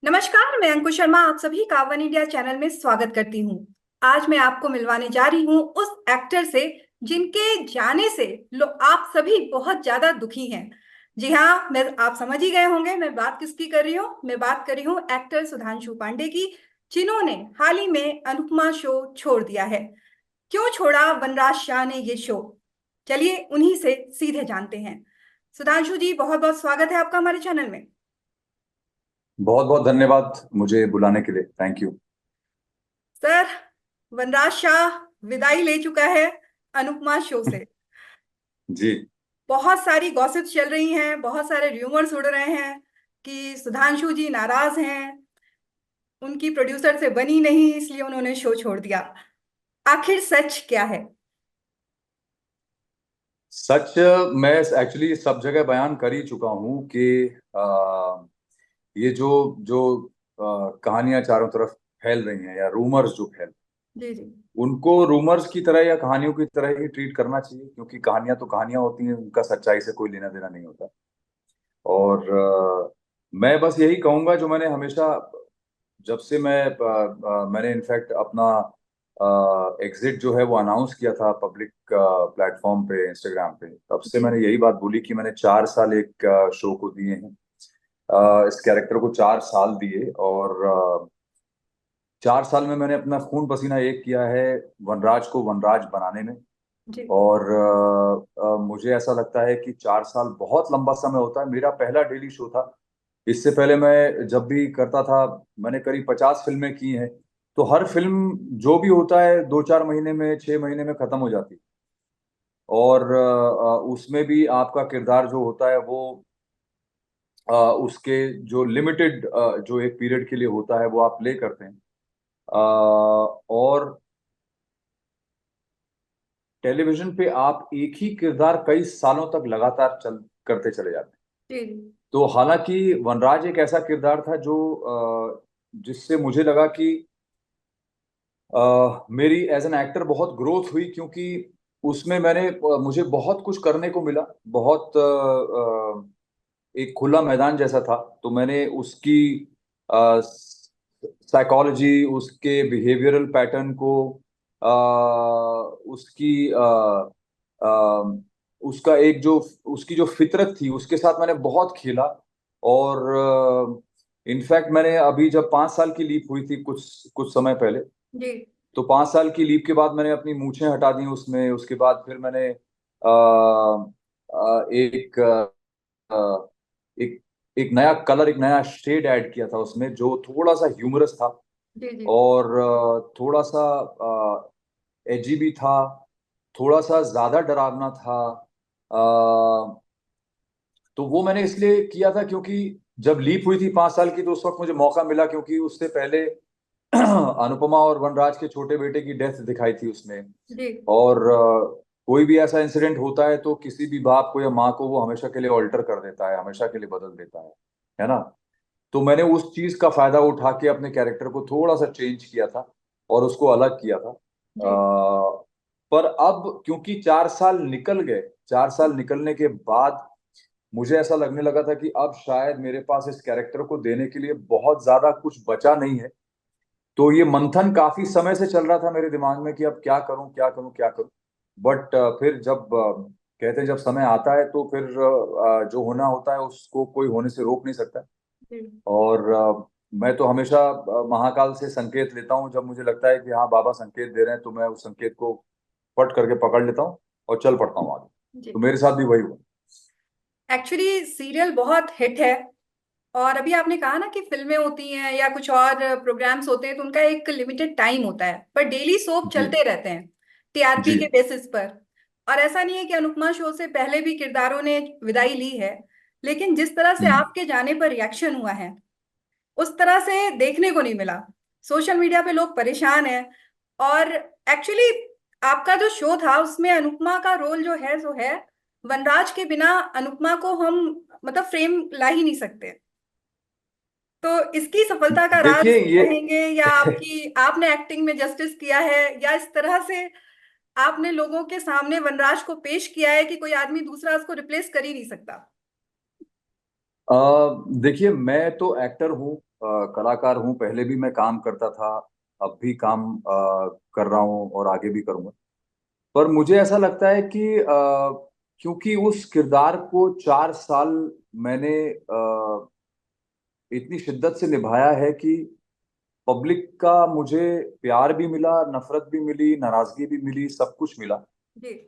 नमस्कार, मैं अंकुश शर्मा आप सभी का वन इंडिया चैनल में स्वागत करती हूँ। आज मैं आपको मिलवाने जा रही हूँ उस एक्टर से जिनके जाने से आप सभी बहुत ज्यादा दुखी हैं। जी हाँ, मैं आप समझ ही गए होंगे मैं बात किसकी कर रही हूँ। मैं बात कर रही हूँ एक्टर सुधांशु पांडे की, जिन्होंने हाल ही में अनुपमा शो छोड़ दिया है। क्यों छोड़ा वनराज शाह ने ये शो? चलिए उन्हीं से सीधे जानते हैं। सुधांशु जी, बहुत बहुत स्वागत है आपका हमारे चैनल में। बहुत बहुत धन्यवाद मुझे बुलाने के लिए। Thank you. सर, वनराज शाह विदाई ले चुका है अनुपमा शो से। जी। बहुत सारी गॉसिप्स चल रही हैं, बहुत सारे र्यूमर्स उड़ रहे हैं कि सुधांशु जी नाराज हैं, उनकी प्रोड्यूसर से बनी नहीं इसलिए उन्होंने शो छोड़ दिया। आखिर सच क्या है? सच मैं एक्चुअली सब जगह बयान कर ही चुका हूँ कि ये जो जो कहानियां चारों तरफ फैल रही हैं या रूमर्स जो फैल, जी जी। उनको रूमर्स की तरह या कहानियों की तरह ही ट्रीट करना चाहिए, क्योंकि कहानियां तो कहानियां होती हैं, उनका सच्चाई से कोई लेना देना नहीं होता। और मैं बस यही कहूंगा जो मैंने हमेशा, जब से मैंने इनफैक्ट अपना एग्जिट जो है वो अनाउंस किया था पब्लिक प्लेटफॉर्म पे, इंस्टाग्राम पे, तब से जी मैंने यही बात बोली कि मैंने 4 साल एक शो को दिए हैं। इस कैरेक्टर को 4 साल दिए, और 4 साल में मैंने अपना खून पसीना एक किया है वनराज को वनराज बनाने में। जी। और मुझे ऐसा लगता है कि 4 साल बहुत लंबा समय होता है। मेरा पहला डेली शो था। इससे पहले मैं जब भी करता था, मैंने करीब 50 फिल्में की हैं। तो हर फिल्म जो भी होता है 2-4 महीने में, 6 महीने में खत्म हो जाती है। और उसमें भी आपका किरदार जो होता है वो उसके जो लिमिटेड जो एक पीरियड के लिए होता है वो आप प्ले करते हैं। और टेलीविजन पे आप एक ही किरदार कई सालों तक लगातार चल करते चले जाते हैं। जी। तो हालांकि वनराज एक ऐसा किरदार था जो जिससे मुझे लगा कि मेरी एज एन एक्टर बहुत ग्रोथ हुई, क्योंकि उसमें मुझे बहुत कुछ करने को मिला। बहुत एक खुला मैदान जैसा था। तो मैंने उसकी साइकोलॉजी, उसके बिहेवियरल पैटर्न को, उसकी उसका एक जो उसकी जो फितरत थी उसके साथ मैंने बहुत खेला। और इनफैक्ट मैंने अभी जब 5 साल की लीप हुई थी कुछ कुछ समय पहले, जी तो 5 साल की लीप के बाद मैंने अपनी मूछें हटा दी उसमें। उसके बाद फिर मैंने एक एक नया कलर, एक नया शेड ऐड किया था उसमें, जो थोड़ा सा ह्यूमरस था जी। जी और थोड़ा सा एजी भी था, थोड़ा सा ज्यादा डरावना था। तो वो मैंने इसलिए किया था क्योंकि जब लीप हुई थी 5 साल की, तो उस वक्त मुझे मौका मिला, क्योंकि उससे पहले अनुपमा और वनराज के छोटे बेटे की डेथ दिखाई थी उसमें। जी। और कोई भी ऐसा इंसिडेंट होता है तो किसी भी बाप को या माँ को वो हमेशा के लिए ऑल्टर कर देता है, हमेशा के लिए बदल देता है ना। तो मैंने उस चीज का फायदा उठा के अपने कैरेक्टर को थोड़ा सा चेंज किया था और उसको अलग किया था। जी। पर अब क्योंकि 4 साल निकल गए, 4 साल निकलने के बाद मुझे ऐसा लगने लगा था कि अब शायद मेरे पास इस कैरेक्टर को देने के लिए बहुत ज्यादा कुछ बचा नहीं है। तो ये मंथन काफी समय से चल रहा था मेरे दिमाग में कि अब क्या करूं, क्या करूं, क्या करूं। बट फिर जब कहते हैं जब समय आता है तो फिर जो होना होता है उसको कोई होने से रोक नहीं सकता। जी। और मैं तो हमेशा महाकाल से संकेत लेता हूँ। जब मुझे लगता है कि हाँ बाबा संकेत दे रहे हैं, तो मैं उस संकेत को पट करके पकड़ लेता हूँ और चल पड़ता हूँ आगे। जी। तो मेरे साथ भी वही हुआ। एक्चुअली सीरियल बहुत हिट है। और अभी आपने कहा ना कि फिल्में होती हैं या कुछ और प्रोग्राम्स होते हैं तो उनका एक लिमिटेड टाइम होता है, पर डेली सोप जी चलते रहते हैं टीआरपी जी। के बेसिस पर। और ऐसा नहीं है कि अनुपमा शो से पहले भी किरदारों ने विदाई ली है, लेकिन जिस तरह से हम्म। आपके जाने पर रिएक्शन हुआ है उस तरह से देखने को नहीं मिला। सोशल मीडिया पे लोग परेशान हैं। और एक्चुअली आपका जो शो था उसमें अनुपमा का रोल जो है सो है, वनराज के बिना अनुपमा को हम मतलब फ्रेम ला ही नहीं सकते। तो इसकी सफलता का राज देखिए ये कहेंगे या आपकी आपने एक्टिंग में जस्टिस किया है, या इस तरह से आपने लोगों के सामने वनराज को पेश किया है कि कोई आदमी दूसरा उसको रिप्लेस कर ही नहीं सकता? देखिए मैं तो एक्टर हूँ, कलाकार हूँ, पहले भी मैं काम करता था, अब भी काम कर रहा हूँ और आगे भी करूँगा। पर मुझे ऐसा लगता है कि क्योंकि उस किरदार को 4 साल मैंने इतनी शिद्दत से निभाया है कि पब्लिक का मुझे प्यार भी मिला, नफरत भी मिली, नाराजगी भी मिली, सब कुछ मिला। जी।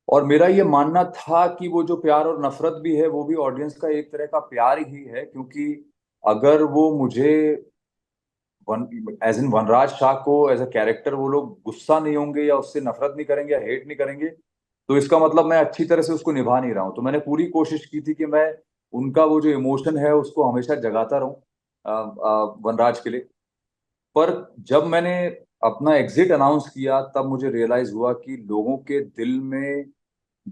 और मेरा ये मानना था कि वो जो प्यार और नफरत भी है वो भी ऑडियंस का एक तरह का प्यार ही है, क्योंकि अगर वो मुझे एज इन वनराज शाह को एज अ कैरेक्टर वो लोग गुस्सा नहीं होंगे या उससे नफरत नहीं करेंगे या हेट नहीं करेंगे, तो इसका मतलब मैं अच्छी तरह से उसको निभा नहीं रहा हूँ। तो मैंने पूरी कोशिश की थी कि मैं उनका वो जो इमोशन है उसको हमेशा जगाता रहूं वनराज के लिए। पर जब मैंने अपना एग्जिट अनाउंस किया तब मुझे रियलाइज हुआ कि लोगों के दिल में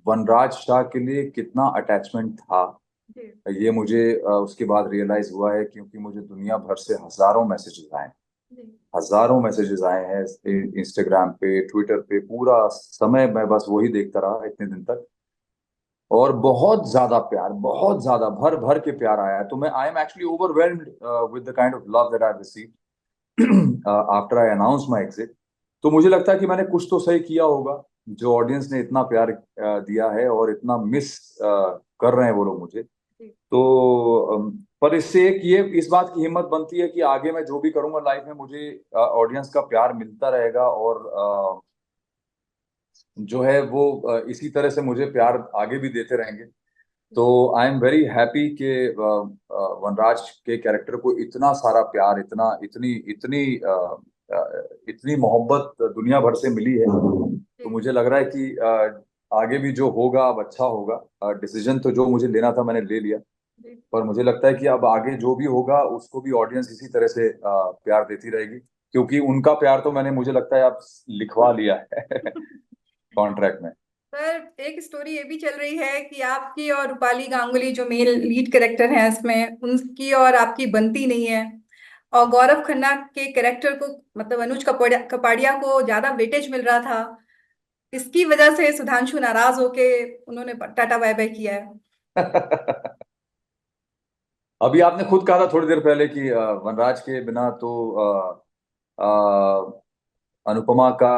वनराज शाह के लिए कितना अटैचमेंट था। जी। ये मुझे उसके बाद रियलाइज हुआ है, क्योंकि मुझे दुनिया भर से हजारों मैसेजेस आए, जी। हजारों मैसेजेस आए हैं इंस्टाग्राम पे, ट्विटर पे। पूरा समय मैं बस वही देखता रहा इतने दिन तक, और बहुत ज्यादा प्यार, बहुत ज्यादा भर भर के प्यार आया है। तो मैं I am actually overwhelmed with the kind of love that I received after I announce my exit. तो मुझे लगता है कि मैंने कुछ तो सही किया होगा, जो ऑडियंस ने इतना प्यार दिया है और इतना मिस कर रहे हैं वो लोग मुझे। जी। तो पर इससे एक ये इस बात की हिम्मत बनती है कि आगे मैं जो भी करूंगा लाइफ में, मुझे ऑडियंस का प्यार मिलता रहेगा, और जो है वो इसी तरह से मुझे प्यार आगे भी देते रहेंगे। तो आई एम वेरी हैप्पी कि वनराज के कैरेक्टर को इतना सारा प्यार, इतना इतनी इतनी इतनी मोहब्बत दुनिया भर से मिली है। तो जी। मुझे लग रहा है कि आगे भी जो होगा अब अच्छा होगा। डिसीजन तो जो मुझे लेना था मैंने ले लिया, जी। पर मुझे लगता है कि अब आगे जो भी होगा उसको भी ऑडियंस इसी तरह से प्यार देती रहेगी, क्योंकि उनका प्यार तो मैंने, मुझे लगता है, अब लिखवा लिया है कॉन्ट्रैक्ट में। पर एक स्टोरी ये भी चल रही है कि आपकी और रूपाली गांगुली जो मेल लीड कैरेक्टर है इसमें, उनकी और आपकी बनती नहीं है। और गौरव खन्ना के कैरेक्टर को, मतलब अनुज कपाड़िया को ज्यादा वेटेज मिल रहा था। इसकी वजह से सुधांशु नाराज होके उन्होंने टाटा बाय बाय किया है। अभी आपने खुद कहा था थोड़ी देर पहले कि वनराज के बिना तो अनुपमा का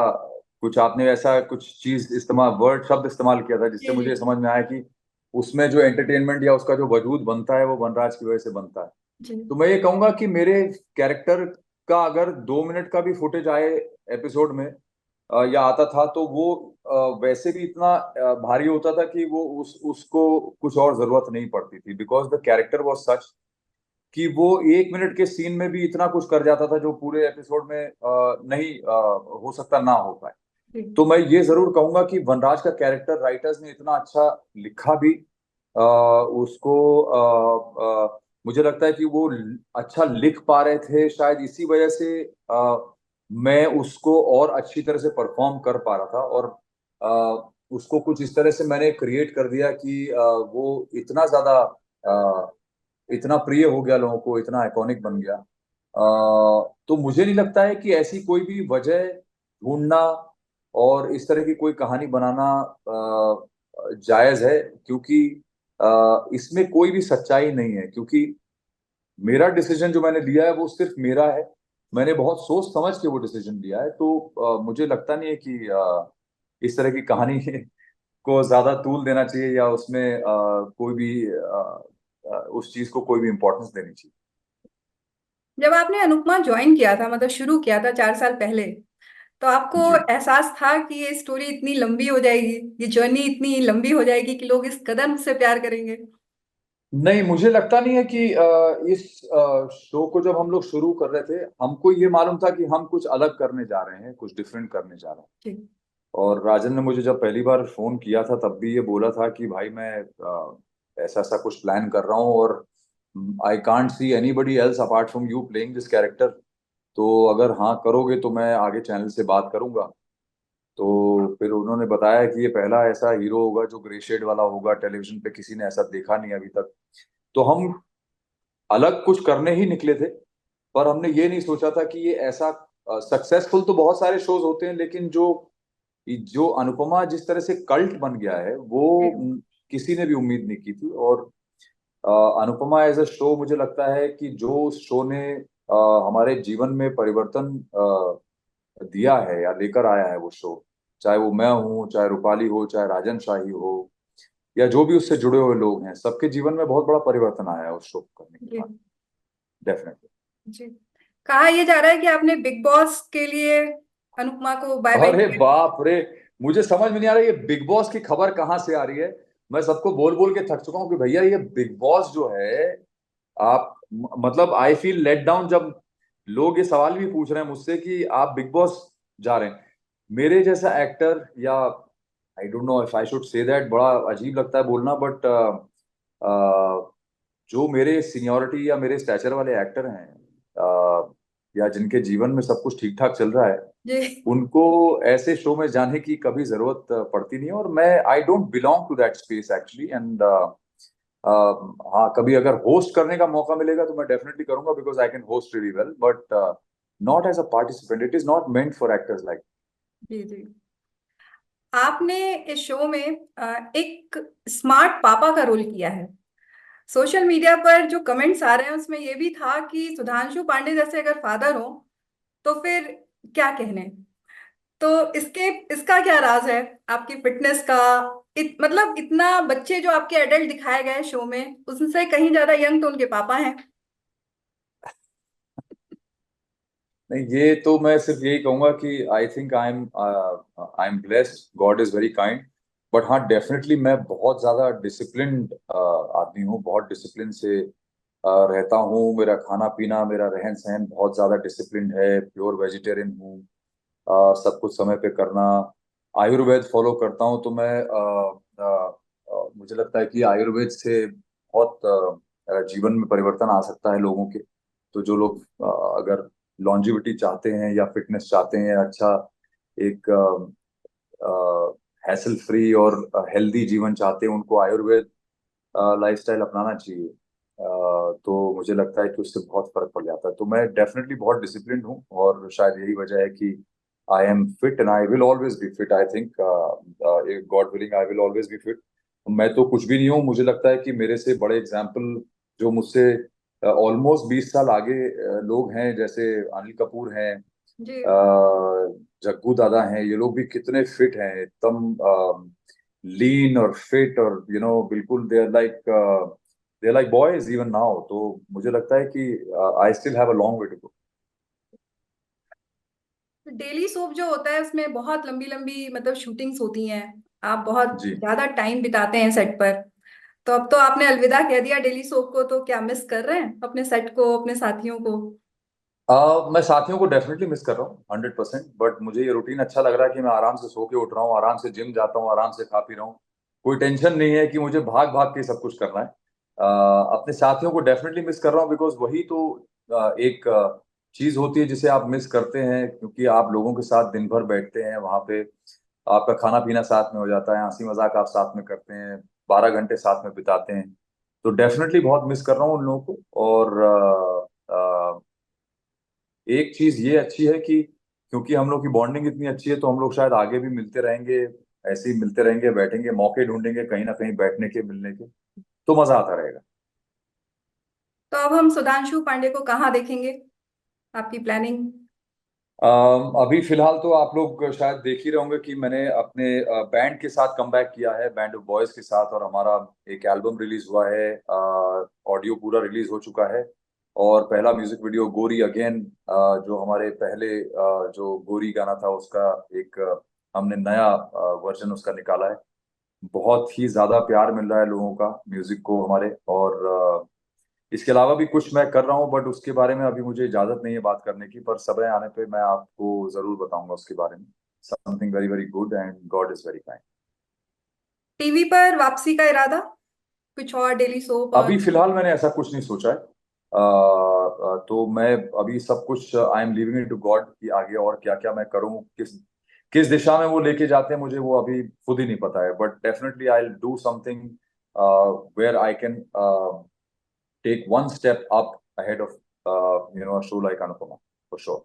कुछ, आपने ऐसा कुछ चीज इस्तेमाल, वर्ड शब्द इस्तेमाल किया था जी। जिससे जी। मुझे समझ में आया कि उसमें जो एंटरटेनमेंट या उसका जो वजूद बनता है वो वनराज की वजह से बनता है। जी। तो मैं ये कहूंगा कि मेरे कैरेक्टर का अगर 2 मिनट का भी फुटेज आए एपिसोड में या आता था, तो वो वैसे भी इतना भारी होता था कि वो उसको कुछ और जरूरत नहीं पड़ती थी, because the character was such कि वो 1 मिनट के सीन में भी इतना कुछ कर जाता था जो पूरे एपिसोड में नहीं हो सकता, ना हो पाए। जी। तो मैं ये जरूर कहूंगा कि वनराज का कैरेक्टर राइटर्स ने इतना अच्छा लिखा भी, उसको मुझे लगता है कि वो अच्छा लिख पा रहे थे, शायद इसी वजह से मैं उसको और अच्छी तरह से परफॉर्म कर पा रहा था। और उसको कुछ इस तरह से मैंने क्रिएट कर दिया कि वो इतना ज्यादा इतना प्रिय हो गया लोगों को, इतना आइकॉनिक बन गया। तो मुझे नहीं लगता है कि ऐसी कोई भी वजह ढूंढना और इस तरह की कोई कहानी बनाना जायज है, क्योंकि इसमें कोई भी सच्चाई नहीं है। क्योंकि मेरा डिसीजन जो मैंने लिया है वो सिर्फ मेरा है, मैंने बहुत सोच समझ के वो डिसीजन लिया है। तो मुझे लगता नहीं है कि इस तरह की कहानी को ज्यादा तूल देना चाहिए, या उसमें कोई भी उस चीज को कोई भी इम्पोर्टेंस देनी चाहिए। जब आपने अनुपमा ज्वाइन किया था, मतलब शुरू किया था 4 साल पहले, तो आपको जी, एहसास था कि ये स्टोरी इतनी लंबी हो जाएगी, ये जर्नी इतनी लंबी हो जाएगी कि लोग इस कदर मुझसे प्यार करेंगे? नहीं, मुझे लगता नहीं है कि इस शो को जब हम लोग शुरू कर रहे थे, हमको ये मालूम था कि हम कुछ अलग करने जा रहे हैं, कुछ डिफरेंट करने जा रहे हैं। जी। और राजन ने मुझे जब पहली बार फोन किया था तब भी ये बोला था कि भाई मैं ऐसा ऐसा कुछ प्लान कर रहा हूँ, और I can't see anybody else apart from you playing this character. तो अगर हाँ करोगे तो मैं आगे चैनल से बात करूंगा। तो फिर उन्होंने बताया कि ये पहला ऐसा हीरो होगा जो ग्रे शेड वाला होगा, टेलीविजन पे किसी ने ऐसा देखा नहीं अभी तक। तो हम अलग कुछ करने ही निकले थे, पर हमने ये नहीं सोचा था कि ये ऐसा सक्सेसफुल तो बहुत सारे शोज होते हैं, लेकिन जो जो अनुपमा जिस तरह से कल्ट बन गया है वो जी। किसी ने भी उम्मीद नहीं की थी। और अनुपमा एज अ शो मुझे लगता है कि जो शो ने हमारे जीवन में परिवर्तन दिया है या लेकर आया है वो शो, चाहे वो मैं हूँ, चाहे रूपाली हो, चाहे राजन शाही हो, या जो भी उससे जुड़े हुए लोग हैं, सबके जीवन में बहुत बड़ा परिवर्तन आया है उस शो को करने के जी। बाद। डेफिनेटली। जी। कहा यह जा रहा है कि आपने बिग बॉस के लिए अनुपमा को बाय बाय अरे किया। बाप रे, मुझे समझ में नहीं आ रहा ये बिग बॉस की खबर कहाँ से आ रही है। मैं सबको बोल बोल के थक चुका हूँ कि भैया ये बिग बॉस जो है, आप मतलब आई फील लेट डाउन जब लोग ये सवाल भी पूछ रहे हैं मुझसे कि आप बिग बॉस जा रहे हैं। मेरे जैसा एक्टर, या I don't know if I should say that, बड़ा अजीब लगता है बोलना, बट जो मेरे सीनियरिटी या मेरे स्टैचर वाले एक्टर हैं, या जिनके जीवन में सब कुछ ठीक ठाक चल रहा है, जी। उनको ऐसे शो में जाने की कभी जरूरत पड़ती नहीं है। और मैं I don't belong to that space actually, and हाँ, कभी अगर होस्ट करने का मौका मिलेगा तो मैं डेफिनेटली करूंगा, because I can host really well, but not as a participant. It is not meant for actors like. जी। जी। आपने इस शो में एक स्मार्ट पापा का रोल किया है। सोशल मीडिया पर जो कमेंट्स आ रहे हैं उसमें यह भी था कि सुधांशु पांडे जैसे अगर फादर हो तो फिर क्या कहने। तो इसके इसका क्या राज है आपकी फिटनेस का। मतलब इतना बच्चे जो आपके एडल्ट दिखाए गए शो में उनसे कहीं ज्यादा यंग तो उनके पापा हैं। नहीं, ये तो मैं सिर्फ यही कहूंगा कि I think I am blessed, God is very kind. But हाँ, डेफिनेटली मैं बहुत ज्यादा डिसिप्लिन्ड आदमी हूँ, बहुत डिसिप्लिन से रहता हूँ। मेरा खाना पीना, मेरा रहन सहन बहुत ज्यादा डिसिप्लिन्ड है, प्योर वेजिटेरियन हूँ। सब कुछ समय पे करना, आयुर्वेद फॉलो करता हूँ। तो मैं मुझे लगता है कि आयुर्वेद से बहुत जीवन में परिवर्तन आ सकता है लोगों के। तो जो लोग अगर लॉन्जिविटी चाहते हैं या फिटनेस चाहते हैं, अच्छा एक हैसल फ्री और हेल्दी जीवन चाहते हैं, उनको आयुर्वेद लाइफस्टाइल अपनाना चाहिए। तो मुझे लगता है कि उससे बहुत फर्क पड़ जाता है। तो मैं डेफिनेटली बहुत डिसिप्लिन्ड हूँ, और शायद यही वजह है कि I am fit and I will always be fit. I think God willing I will always be fit. मैं तो कुछ भी नहीं हूँ, मुझे लगता है कि मेरे से बड़े एग्जाम्पल जो मुझसे ऑलमोस्ट 20 साल आगे लोग हैं, जैसे अनिल कपूर हैं, जी। जग्गू दादा हैं, ये लोग भी कितने फिट हैं, एकदम लीन और फिट, और बिल्कुल they are like boys even now. तो मुझे लगता है कि I still have a long way to go. Daily soap जो होता है उसमें बहुत लंबी लंबी मतलब शूटिंग्स होती हैं। आप बहुत जी। ज्यादा टाइम बिताते हैं सेट पर। तो अब तो आपने अलविदा कह दिया डेली सोप को, तो क्या मिस कर रहे हैं अपने सेट को, अपने साथियों को। मैं साथियों को डेफिनेटली मिस कर रहा हूँ 100%। बट मुझे ये रूटीन अच्छा लग रहा है कि मैं आराम से सो के उठ रहा हूँ, आराम से जिम जाता हूँ, आराम से खा पी रहा हूँ। कोई टेंशन नहीं है कि मुझे भाग भाग के सब कुछ करना है। अपने साथियों को डेफिनेटली मिस कर रहा हूँ, बिकॉज वही तो एक चीज होती है जिसे आप मिस करते हैं, क्योंकि आप लोगों के साथ दिन भर बैठते हैं वहां पे, आपका खाना पीना साथ में हो जाता है, हंसी मजाक आप साथ में करते हैं, 12 घंटे साथ में बिताते हैं। तो डेफिनेटली बहुत मिस कर रहा हूँ उन लोगों को। और एक चीज ये अच्छी है कि क्योंकि हम लोग की बॉन्डिंग इतनी अच्छी है, तो हम लोग शायद आगे भी मिलते रहेंगे, ऐसे ही मिलते रहेंगे, बैठेंगे, मौके ढूंढेंगे कहीं ना कहीं बैठने के, मिलने के। तो मजा आता रहेगा। तो अब हम सुधांशु पांडे को कहाँ देखेंगे, आपकी प्लानिंग। अभी फिलहाल तो आप लोग शायद देख ही रहे होंगे कि मैंने अपने बैंड के साथ कमबैक किया है, बैंड ऑफ बॉयज के साथ, और हमारा एक एल्बम रिलीज हुआ है, ऑडियो पूरा रिलीज हो चुका है। और पहला म्यूजिक वीडियो गोरी अगेन, जो हमारे पहले जो गोरी गाना था उसका एक हमने नया वर्जन उसका निकाला है। बहुत ही ज्यादा प्यार मिल रहा है लोगों का म्यूजिक को हमारे। और इसके अलावा भी कुछ मैं कर रहा हूँ, बट उसके बारे में अभी मुझे इजाजत नहीं है बात करने की, पर समय आने पे मैं आपको जरूर बताऊंगा उसके बारे में। Something very very good, and God is very kind. TV पर वापसी का इरादा, कुछ और डेली सोप और। अभी फिलहाल मैंने ऐसा कुछ नहीं सोचा है। तो मैं अभी सब कुछ I am leaving it to God कि आगे और क्या क्या मैं करूँ, किस किस दिशा में वो लेके जाते हैं मुझे, वो अभी खुद ही नहीं पता है। But definitely I will do something where I can take one step up ahead of a show like Anupama, for sure.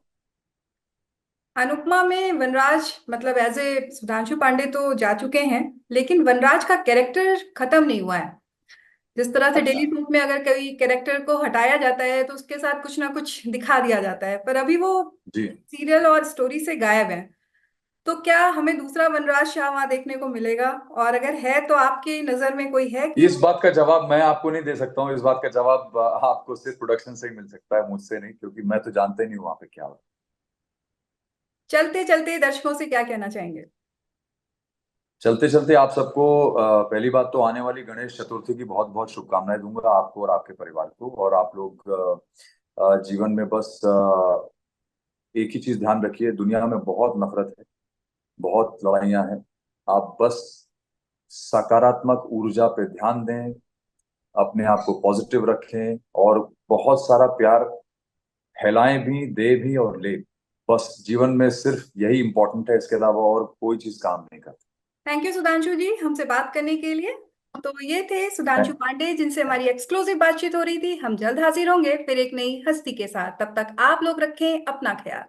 Anupama में वनराज मतलब एज ए सुधांशु पांडे तो जा चुके हैं, लेकिन वनराज का कैरेक्टर खत्म नहीं हुआ है। जिस तरह से अच्छा। डेली सोप में अगर कोई कैरेक्टर को हटाया जाता है तो उसके साथ कुछ ना कुछ दिखा दिया जाता है, पर अभी वो जी। सीरियल और स्टोरी से गायब है। तो क्या हमें दूसरा वनराज शाह वहां देखने को मिलेगा? और अगर है तो आपकी नजर में कोई है कि इस वो? बात का जवाब मैं आपको नहीं दे सकता हूँ। इस बात का जवाब आपको सिर्फ प्रोडक्शन से ही मिल सकता है, मुझसे नहीं, क्योंकि मैं तो जानते नहीं हूँ वहां पे क्या हो। चलते चलते दर्शकों से क्या कहना चाहेंगे? चलते चलते आप सबको पहली बात तो आने वाली गणेश चतुर्थी की बहुत बहुत शुभकामनाएं दूंगा आपको और आपके परिवार को। और आप लोग जीवन में बस एक ही चीज ध्यान रखिए, दुनिया में बहुत नफरत है, बहुत लड़ाइयां हैं। आप बस सकारात्मक ऊर्जा पे ध्यान दें, अपने आप को पॉजिटिव रखें और बहुत सारा प्यार फैलाएं भी, दे भी और ले। बस जीवन में सिर्फ यही इंपॉर्टेंट है, इसके अलावा और कोई चीज काम नहीं करती। थैंक यू सुधांशु जी हमसे बात करने के लिए। तो ये थे सुधांशु पांडे जिनसे हमारी एक्सक्लूसिव बातचीत हो रही थी। हम जल्द हाजिर होंगे फिर एक नई हस्ती के साथ। तब तक आप लोग रखें अपना ख्याल।